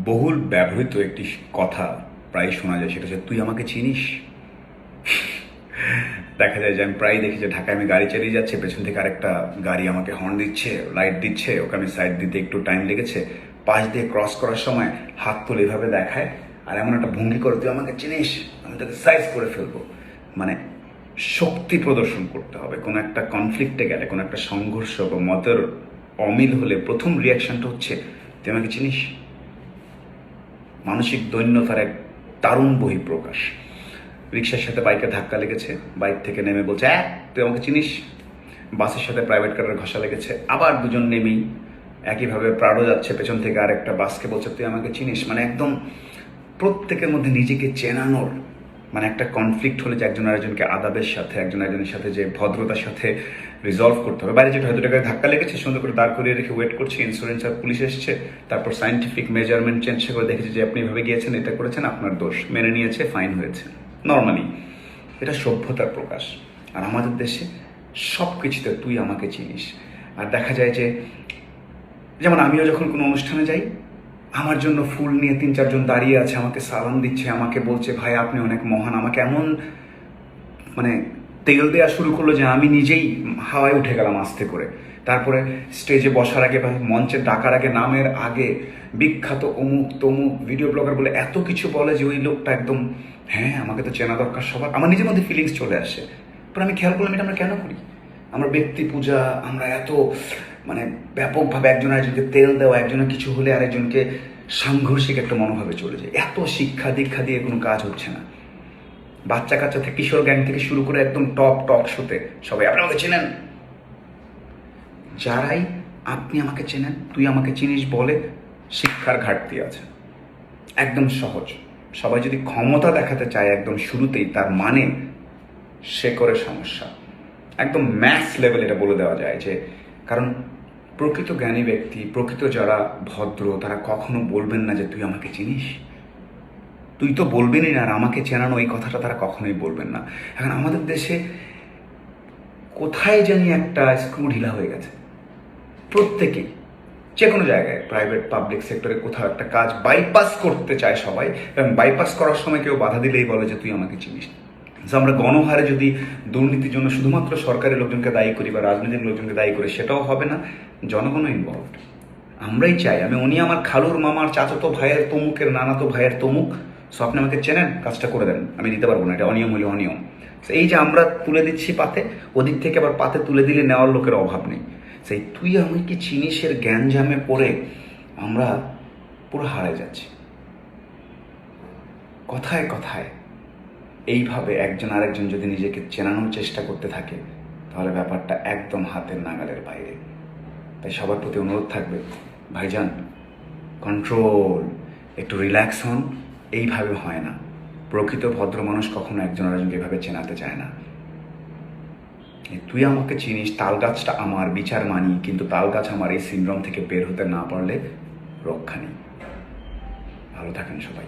বহুল ব্যবহৃত একটি কথা প্রায় শোনা যায়, সেটা হচ্ছে তুই আমাকে চিনিস। দেখা যায় যে আমি প্রায় দেখি যে ঢাকায় আমি গাড়ি চালিয়ে যাচ্ছে, পেছন থেকে আরেকটা গাড়ি আমাকে হর্ন দিচ্ছে, লাইট দিচ্ছে, ওকে আমি সাইড দিতে একটু টাইম লেগেছে, পাশ দিয়ে ক্রস করার সময় হাত তুলে এভাবে দেখায় আর এমন একটা ভঙ্গি করে তুই আমাকে চিনিস, আমি তোকে সাইজ করে ফেলবো। মানে শক্তি প্রদর্শন করতে হবে। কোনো একটা কনফ্লিক্টে গেলে, কোনো একটা সংঘর্ষ বা মতের অমিল হলে প্রথম রিয়াকশনটা হচ্ছে তুই আমাকে চিনিস। মানসিক দৈন্যতার এক দারুণ বহিঃপ্রকাশ। রিক্সার সাথে বাইকে ধাক্কা লেগেছে, বাইক থেকে নেমে বলছে তুই আমাকে চিনিস। বাসের সাথে প্রাইভেট কারের ঘষা লেগেছে, আবার দুজন নেমেই একইভাবে প্রাড়ো যাচ্ছে, পেছন থেকে আরেকটা বাসকে বলছে তুই আমাকে চিনিস। মানে একদম প্রত্যেকের মধ্যে নিজেকে চেনানোর, মানে একটা কনফ্লিক্ট হলে যে একজন আরেকজনকে আদাবের সাথে, একজন আরেকজনের সাথে যে ভদ্রতার সাথে রিজলভ করতে হবে। বাইরে যেটা হয়তো টাকায় ধাক্কা লেগেছে, সুন্দর করে দাঁড় করিয়ে রেখে ওয়েট করছি, ইন্স্যুরেন্স আর পুলিশ এসছে, তারপর সায়েন্টিফিক মেজারমেন্ট চেঞ্জ করে দেখেছে যে আপনি এভাবে গিয়েছেন, এটা করেছেন, আপনার দোষ, মেনে নিয়েছে, ফাইন হয়েছে। নর্মালি এটা সভ্যতার প্রকাশ। আর আমাদের দেশে সব কিছুতে তুই আমাকে চিনিস। আর দেখা যায় যে, যেমন আমিও যখন কোনো অনুষ্ঠানে যাই, আমার জন্য ফুল নিয়ে 3-4 জন দাঁড়িয়ে আছে, আমাকে সালাম দিচ্ছে, আমাকে বলছে ভাই আপনি অনেক মহান, আমাকে এমন মানে তেল দেওয়া শুরু করলো যে আমি নিজেই হাওয়ায় উঠে গেলাম আস্তে করে। তারপরে স্টেজে বসার আগে বা মঞ্চে ডাকার আগে, নামের আগে বিখ্যাত অমুক তমুক ভিডিও ব্লগার বলে এত কিছু বলে যে ওই লোকটা একদম, হ্যাঁ আমাকে তো চেনা দরকার সবার। আমার নিজের মধ্যে ফিলিংস চলে আসে। পরে আমি খেয়াল করলাম এটা আমরা কেন করি। আমরা ব্যক্তি পূজা, আমরা এত মানে ব্যাপকভাবে একজন আরেকজনকে তেল দেওয়া, একজনের কিছু হলে আরেকজনকে সাংঘর্ষিক একটা মনোভাবে চলে যায়। এত শিক্ষা দীক্ষা দিয়ে কোনো কাজ হচ্ছে না। বাচ্চা কাচ্চা থেকে কিশোর গ্যাং থেকে শুরু করে একদম টক শোতে সবাই আপনি আমাকে চেনেন। যারাই আপনি আমাকে চেনেন, তুই আমাকে চিনিস বলে, শিক্ষার ঘাটতি আছে। একদম সহজ। সবাই যদি ক্ষমতা দেখাতে চায় একদম শুরুতেই, তার মানে সে করে সমস্যা। একদম ম্যাথস লেভেল এটা বলে দেওয়া যায় যে, কারণ প্রকৃত জ্ঞানী ব্যক্তি, প্রকৃত যারা ভদ্র, তারা কখনো বলবেন না যে তুই আমাকে চিনিস। তুই তো বলবেনই না, আর আমাকে চেনানো এই কথাটা তারা কখনোই বলবেন না। এখন আমাদের দেশে কোথায় জানি একটা স্ক্রু ঢিলা হয়ে গেছে। প্রত্যেকেই যে কোনো জায়গায়, প্রাইভেট পাবলিক সেক্টরে কোথাও একটা কাজ বাইপাস করতে চায় সবাই, এবং বাইপাস করার সময় কেউ বাধা দিলেই বলে যে তুই আমাকে চিনিস। আমরা গণহারে যদি দুর্নীতির জন্য শুধুমাত্র সরকারি লোকজনকে দায়ী করি বা রাজনৈতিক লোকজনকে দায়ী করি, সেটাও হবে না, জনগণও ইনভলভড। আমরাই চাই উনি আমার খালুর মামার চাচাতো ভাইয়ের তমুকের নানাতো ভাইয়ের তমুক, সো আপনি আমাকে চেনেন, কাজটা করে দেন, আমি দিতে পারবো না, এটা অনিয়ম হলে অনিয়ম। এই যে আমরা তুলে দিচ্ছি পাতে, ওদিক থেকে আবার পাতে তুলে দিলে নেওয়ার লোকের অভাব নেই। সেই তুই আমাকে চিনিসের জ্ঞানজামে পড়ে আমরা পুরো হারাই যাচ্ছি। কথায় কথায় এইভাবে একজন আরেকজন যদি নিজেকে চেনানোর চেষ্টা করতে থাকে, তাহলে ব্যাপারটা একদম হাতের নাগালের বাইরে। তাই সবার প্রতি অনুরোধ থাকবে, ভাইজান কন্ট্রোল, একটু রিল্যাক্স হন। এইভাবে হয় না। প্রকৃত ভদ্র মানুষ কখনো একজন আরেকজনকে এভাবে চেনাতে চায় না। তুই আমাকে চিনিস, তাল গাছটা আমার, বিচার মানি, কিন্তু তাল গাছ আমার, এই সিনড্রোম থেকে বের হতে না পারলে রক্ষা নেই। ভালো থাকেন সবাই।